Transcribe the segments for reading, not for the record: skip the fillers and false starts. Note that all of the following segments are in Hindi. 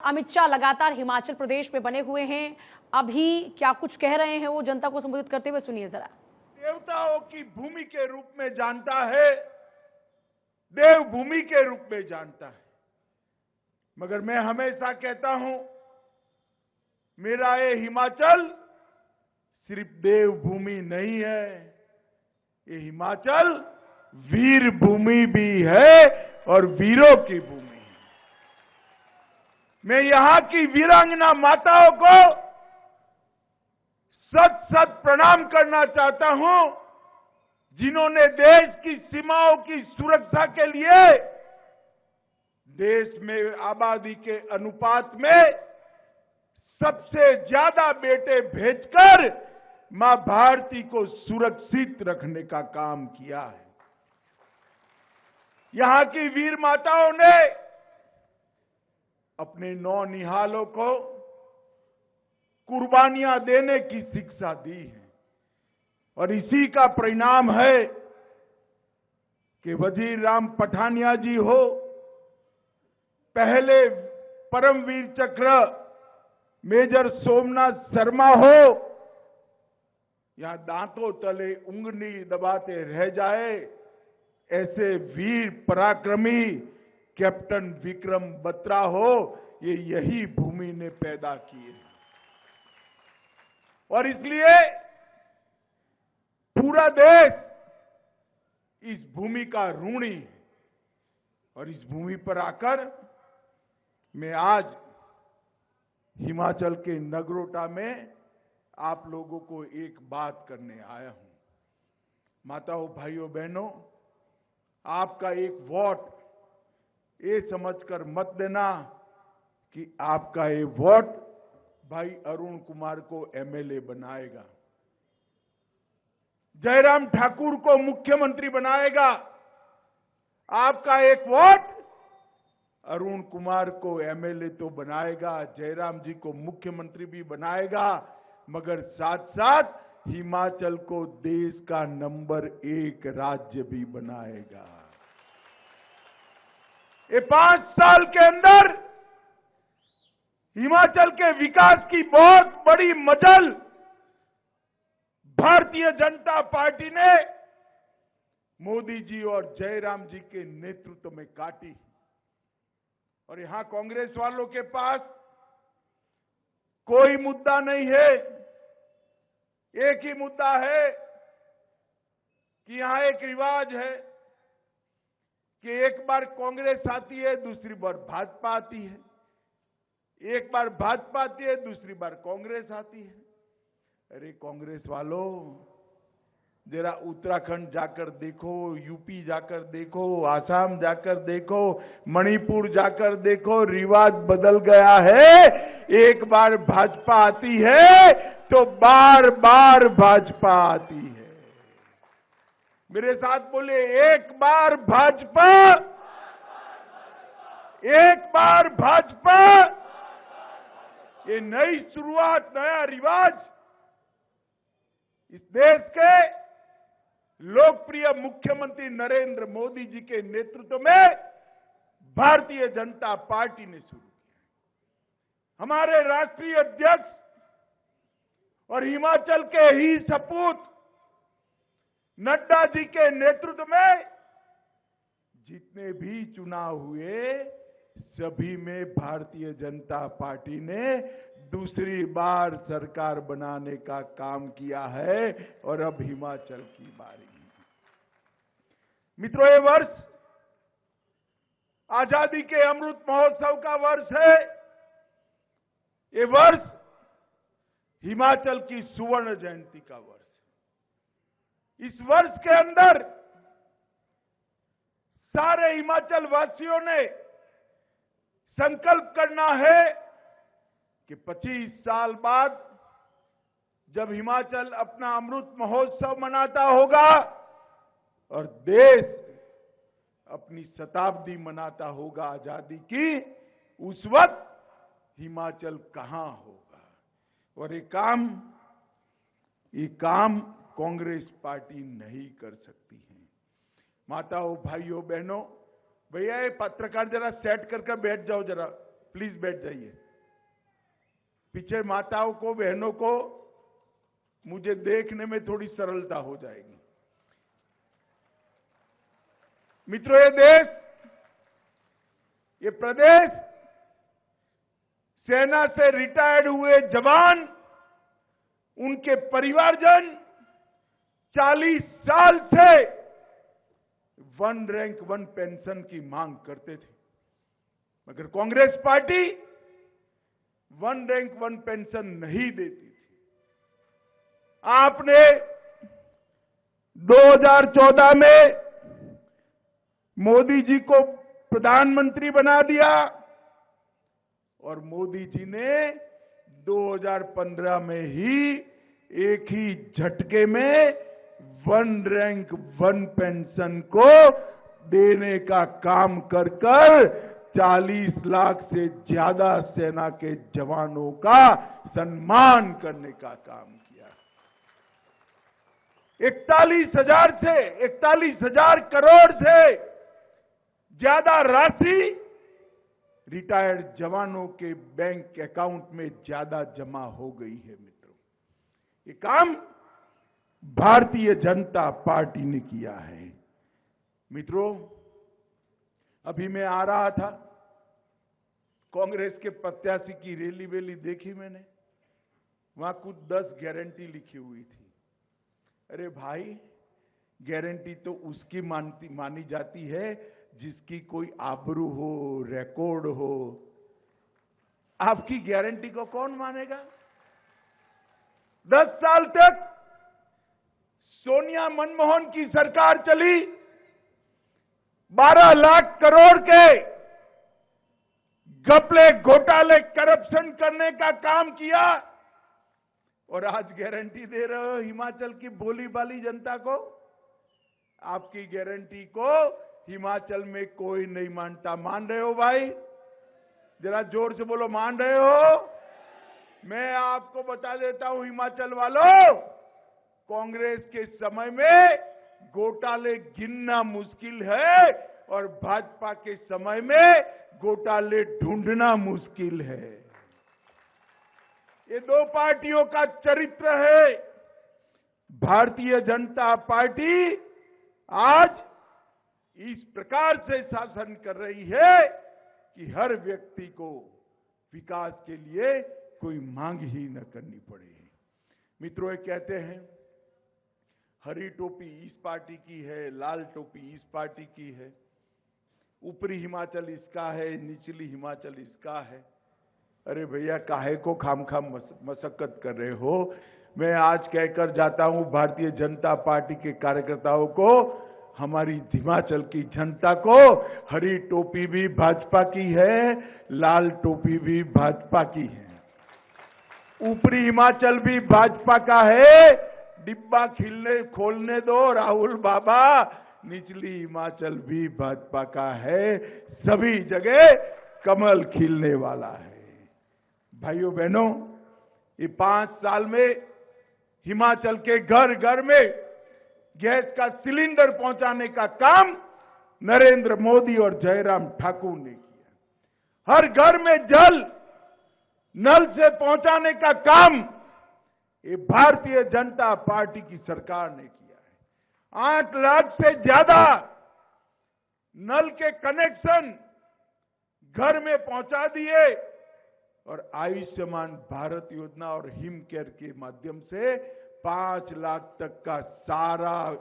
अमित शाह लगातार हिमाचल प्रदेश में बने हुए हैं। अभी क्या कुछ कह रहे हैं वो जनता को संबोधित करते हुए, सुनिए जरा। देवताओं की भूमि के रूप में जानता है, देवभूमि के रूप में जानता है। मगर मैं हमेशा कहता हूं, मेरा ये हिमाचल सिर्फ देवभूमि नहीं है, ये हिमाचल वीर भूमि भी है और वीरों की भूमि है। मैं यहां की वीरांगना माताओं को सत सत प्रणाम करना चाहता हूं, जिन्होंने देश की सीमाओं की सुरक्षा के लिए देश में आबादी के अनुपात में सबसे ज्यादा बेटे भेजकर मां भारती को सुरक्षित रखने का काम किया है। यहां की वीर माताओं ने अपने नौनिहालों को कुर्बानियां देने की शिक्षा दी है और इसी का परिणाम है कि वजीर राम पठानिया जी हो, पहले परमवीर चक्र मेजर सोमनाथ शर्मा हो, या दांतों तले उंगली दबाते रह जाए ऐसे वीर पराक्रमी कैप्टन विक्रम बत्रा हो, ये यही भूमि ने पैदा किए। और इसलिए पूरा देश इस भूमि का ऋणी है। और इस भूमि पर आकर मैं आज हिमाचल के नगरोटा में आप लोगों को एक बात करने आया हूं। माताओं, भाइयों, बहनों, आपका एक वोट ये समझकर मत देना कि आपका ये वोट भाई अरुण कुमार को एमएलए बनाएगा, जयराम ठाकुर को मुख्यमंत्री बनाएगा। आपका एक वोट अरुण कुमार को एमएलए तो बनाएगा, जयराम जी को मुख्यमंत्री भी बनाएगा, मगर साथ साथ हिमाचल को देश का नंबर 1 राज्य भी बनाएगा। ये 5 साल के अंदर हिमाचल के विकास की बहुत बड़ी मजल भारतीय जनता पार्टी ने मोदी जी और जयराम जी के नेतृत्व में काटी। और यहां कांग्रेस वालों के पास कोई मुद्दा नहीं है, एक ही मुद्दा है कि यहां एक रिवाज है कि एक बार कांग्रेस आती है, दूसरी बार भाजपा आती है, एक बार भाजपा आती है, दूसरी बार कांग्रेस आती है। अरे कांग्रेस वालों, जरा उत्तराखंड जाकर देखो, यूपी जाकर देखो, आसाम जाकर देखो, मणिपुर जाकर देखो, रिवाज बदल गया है। एक बार भाजपा आती है तो बार बार भाजपा आती है। मेरे साथ बोले, एक बार भाजपा, एक बार भाजपा। ये नई शुरुआत, नया रिवाज इस देश के लोकप्रिय मुख्यमंत्री नरेंद्र मोदी जी के नेतृत्व में भारतीय जनता पार्टी ने शुरू किया। हमारे राष्ट्रीय अध्यक्ष और हिमाचल के ही सपूत नड्डा जी के नेतृत्व में जितने भी चुनाव हुए, सभी में भारतीय जनता पार्टी ने दूसरी बार सरकार बनाने का काम किया है। और अब हिमाचल की बारी। मित्रों, ये वर्ष आजादी के अमृत महोत्सव का वर्ष है। ये वर्ष हिमाचल की सुवर्ण जयंती का वर्ष है। इस वर्ष के अंदर सारे हिमाचल वासियों ने संकल्प करना है कि 25 साल बाद जब हिमाचल अपना अमृत महोत्सव मनाता होगा और देश अपनी शताब्दी मनाता होगा आजादी की, उस वक्त हिमाचल कहां होगा। और ये काम कांग्रेस पार्टी नहीं कर सकती है। माताओं, भाइयों, बहनों, भैया ये पत्रकार जरा सेट करके बैठ जाओ जरा। प्लीज बैठ जाइए। पीछे माताओं को, बहनों को मुझे देखने में थोड़ी सरलता हो जाएगी। मित्रों, ये देश, ये प्रदेश सेना से रिटायर्ड हुए जवान, उनके परिवारजन 40 साल से वन रैंक वन पेंशन की मांग करते थे, मगर Congress party one rank one pension नहीं देती थी। आपने 2014 में मोदी जी को प्रधानमंत्री बना दिया और मोदी जी ने 2015 में ही एक ही झटके में वन रैंक वन पेंशन को देने का काम कर 40 लाख से ज्यादा सेना के जवानों का सम्मान करने का काम किया। 41,000 करोड़ से ज्यादा राशि रिटायर्ड जवानों के बैंक अकाउंट में ज्यादा जमा हो गई है। मित्रों, ये काम भारतीय जनता पार्टी ने किया है। मित्रों, अभी मैं आ रहा था, कांग्रेस के प्रत्याशी की रैली वेली देखी मैंने, वहां कुछ 10 गारंटी लिखी हुई थी। अरे भाई, गारंटी तो उसकी मानी जाती है जिसकी कोई आबरू हो, रिकॉर्ड हो। आपकी गारंटी को कौन मानेगा? 10 साल तक सोनिया मनमोहन की सरकार चली, 12 लाख करोड़ के घपले, घोटाले, करप्शन करने का काम किया और आज गारंटी दे रहे हो हिमाचल की भोली भाली जनता को। आपकी गारंटी को हिमाचल में कोई नहीं मानता। मान रहे हो भाई? जरा जोर से बोलो, मान रहे हो? मैं आपको बता देता हूं हिमाचल वालों, कांग्रेस के समय में घोटाले गिनना मुश्किल है और भाजपा के समय में घोटाले ढूंढना मुश्किल है। ये दो पार्टियों का चरित्र है। भारतीय जनता पार्टी आज इस प्रकार से शासन कर रही है कि हर व्यक्ति को विकास के लिए कोई मांग ही न करनी पड़े। मित्रों, ये कहते हैं हरी टोपी इस पार्टी की है, लाल टोपी इस पार्टी की है, ऊपरी हिमाचल इसका है, निचली हिमाचल इसका है। अरे भैया, काहे को खामखा मशक्कत कर रहे हो? मैं आज कहकर जाता हूं भारतीय जनता पार्टी के कार्यकर्ताओं को, हमारी हिमाचल की जनता को, हरी टोपी भी भाजपा की है, लाल टोपी भी भाजपा की है, ऊपरी हिमाचल भी भाजपा का है। डिब्बा खोलने दो राहुल बाबा, निचली हिमाचल भी भाजपा का है। सभी जगह कमल खिलने वाला है। भाइयों बहनों, ये 5 साल में हिमाचल के घर घर में गैस का सिलेंडर पहुंचाने का काम नरेंद्र मोदी और जयराम ठाकुर ने किया। हर घर में जल नल से पहुंचाने का काम ये भारतीय जनता पार्टी की सरकार ने किया है। 8 लाख से ज्यादा नल के कनेक्शन घर में पहुंचा दिए और आयुष्मान भारत योजना और हिम केयर के माध्यम से 5 लाख तक का सारा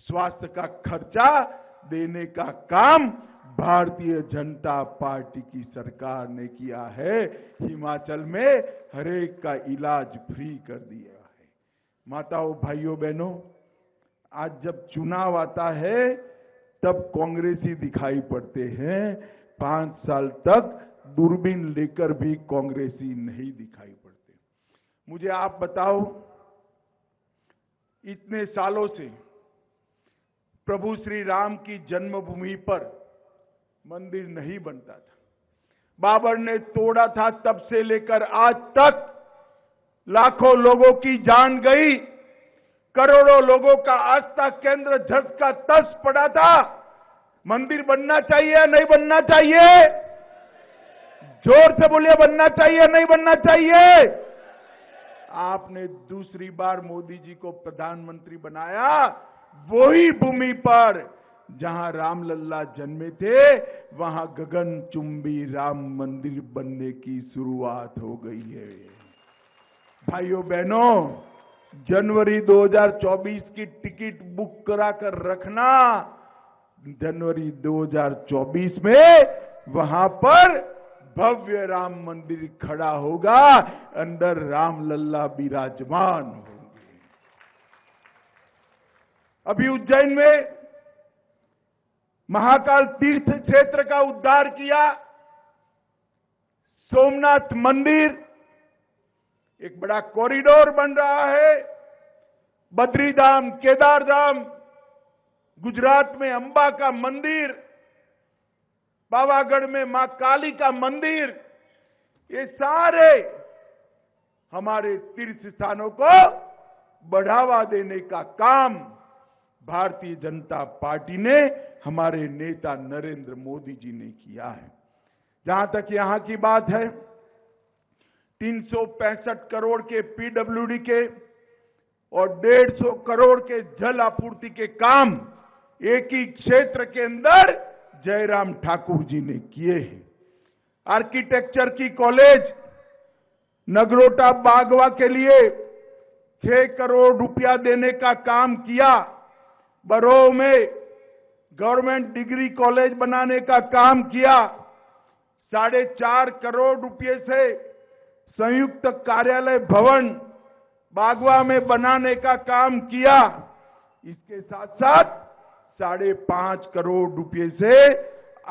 स्वास्थ्य का खर्चा देने का काम भारतीय जनता पार्टी की सरकार ने किया है। हिमाचल में हरेक का इलाज फ्री कर दिया है। माताओं, भाइयों, बहनों, आज जब चुनाव आता है तब कांग्रेसी दिखाई पड़ते हैं। 5 साल तक दूरबीन लेकर भी कांग्रेसी नहीं दिखाई पड़ते। मुझे आप बताओ, इतने सालों से प्रभु श्री राम की जन्मभूमि पर मंदिर नहीं बनता था। बाबर ने तोड़ा था, तब से लेकर आज तक लाखों लोगों की जान गई, करोड़ों लोगों का आस्था केंद्र झस का तस पड़ा था। मंदिर बनना चाहिए या नहीं बनना चाहिए? जोर से बोलिए, बनना चाहिए नहीं बनना चाहिए? आपने दूसरी बार मोदी जी को प्रधानमंत्री बनाया वही भूमि पर जहां रामलल्ला जन्मे थे, वहां गगनचुंबी राम मंदिर बनने की शुरुआत हो गई है। भाइयों बहनों, जनवरी 2024 की टिकट बुक करा कर रखना। जनवरी 2024 में वहां पर भव्य राम मंदिर खड़ा होगा, अंदर रामलल्ला विराजमान होंगे। अभी उज्जैन में महाकाल तीर्थ क्षेत्र का उद्धार किया। सोमनाथ मंदिर, एक बड़ा कॉरिडोर बन रहा है। बद्रीधाम, केदारधाम, गुजरात में अंबा का मंदिर, पावागढ़ में मां काली का मंदिर, ये सारे हमारे तीर्थ स्थानों को बढ़ावा देने का काम भारतीय जनता पार्टी ने, हमारे नेता नरेंद्र मोदी जी ने किया है। जहां तक यहां की बात है, 365 करोड़ के पीडब्ल्यूडी के और 150 करोड़ के जल आपूर्ति के काम एक ही क्षेत्र के अंदर जयराम ठाकुर जी ने किए हैं। आर्किटेक्चर की कॉलेज नगरोटा बागवा के लिए 6 करोड़ रुपया देने का काम किया। बरोह में गवर्नमेंट डिग्री कॉलेज बनाने का काम किया। 4.5 करोड़ रुपए से संयुक्त कार्यालय भवन बागवा में बनाने का काम किया। इसके साथ साथ 5.5 करोड़ रुपए से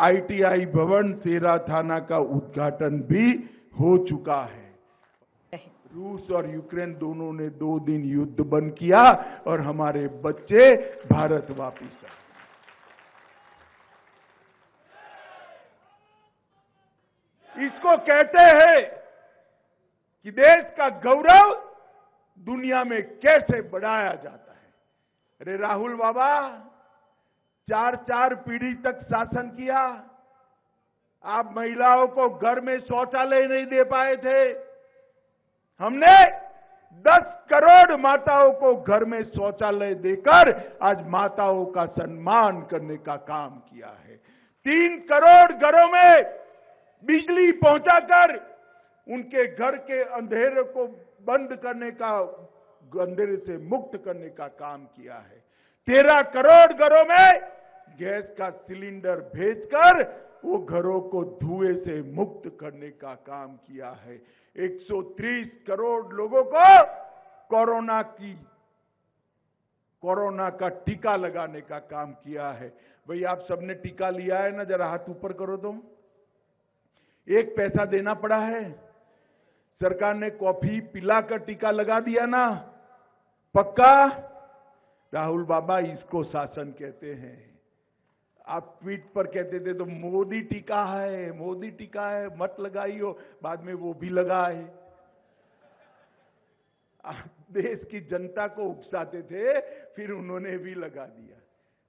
आईटीआई भवन सेरा थाना का उद्घाटन भी हो चुका है। रूस और यूक्रेन दोनों ने 2 दिन युद्ध बंद किया और हमारे बच्चे भारत वापिस आए। इसको कहते हैं कि देश का गौरव दुनिया में कैसे बढ़ाया जाता है। अरे राहुल बाबा, 4 पीढ़ी तक शासन किया। आप महिलाओं को घर में शौचालय नहीं दे पाए थे। हमने 10 करोड़ माताओं को घर में शौचालय देकर आज माताओं का सम्मान करने का काम किया है। 3 करोड़ घरों में बिजली पहुंचाकर उनके घर के अंधेरे को बंद करने का, अंधेरे से मुक्त करने का काम किया है। 13 करोड़ घरों में गैस का सिलेंडर भेजकर वो घरों को धुएं से मुक्त करने का काम किया है। 130 करोड़ लोगों को कोरोना का टीका लगाने का काम किया है। भाई आप सबने टीका लिया है ना? जरा हाथ ऊपर करो तुम। 1 पैसा देना पड़ा है? सरकार ने कॉफी पिलाकर टीका लगा दिया ना? पक्का? राहुल बाबा, इसको शासन कहते हैं। आप ट्वीट पर कहते थे तो मोदी टीका है, मोदी टीका है, मत लगाइयो। बाद में वो भी लगाए। देश की जनता को उकसाते थे, फिर उन्होंने भी लगा दिया।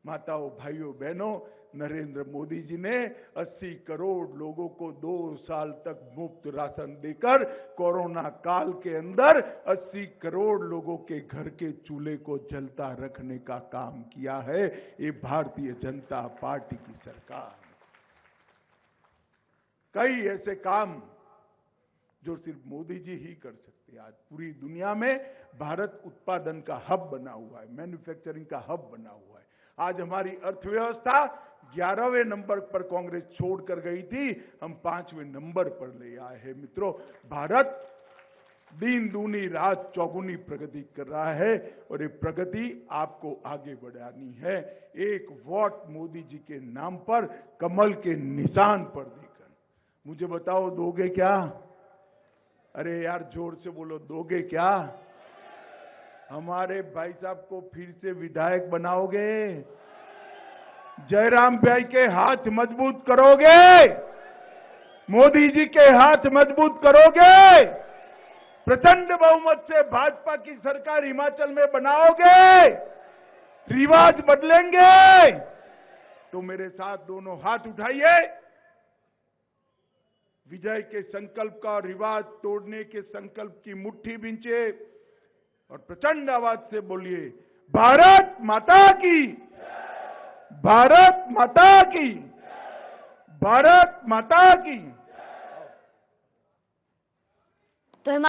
माताओं, भाइयों, बहनों, नरेंद्र मोदी जी ने 80 करोड़ लोगों को 2 साल तक मुफ्त राशन देकर कोरोना काल के अंदर 80 करोड़ लोगों के घर के चूल्हे को जलता रखने का काम किया है। ये भारतीय जनता पार्टी की सरकार। कई ऐसे काम जो सिर्फ मोदी जी ही कर सकते हैं। आज पूरी दुनिया में भारत उत्पादन का हब बना हुआ है, मैन्युफैक्चरिंग का हब बना हुआ है। आज हमारी अर्थव्यवस्था 11वें नंबर पर कांग्रेस छोड़कर गई थी, हम 5वें नंबर पर ले आए हैं। मित्रों, भारत दिन दूनी रात चौगुनी प्रगति कर रहा है और ये प्रगति आपको आगे बढ़ानी है। 1 वोट मोदी जी के नाम पर कमल के निशान पर देकर। मुझे बताओ, दोगे क्या? अरे यार, जोर से बोलो, दोगे क्या? हमारे भाई साहब को फिर से विधायक बनाओगे? जयराम भाई के हाथ मजबूत करोगे? मोदी जी के हाथ मजबूत करोगे? प्रचंड बहुमत से भाजपा की सरकार हिमाचल में बनाओगे? रिवाज बदलेंगे? तो मेरे साथ दोनों हाथ उठाइए। विजय के संकल्प का और रिवाज तोड़ने के संकल्प की मुट्ठी बींचे और प्रचंड आवाज से बोलिए, भारत माता की, भारत माता की, भारत माता की।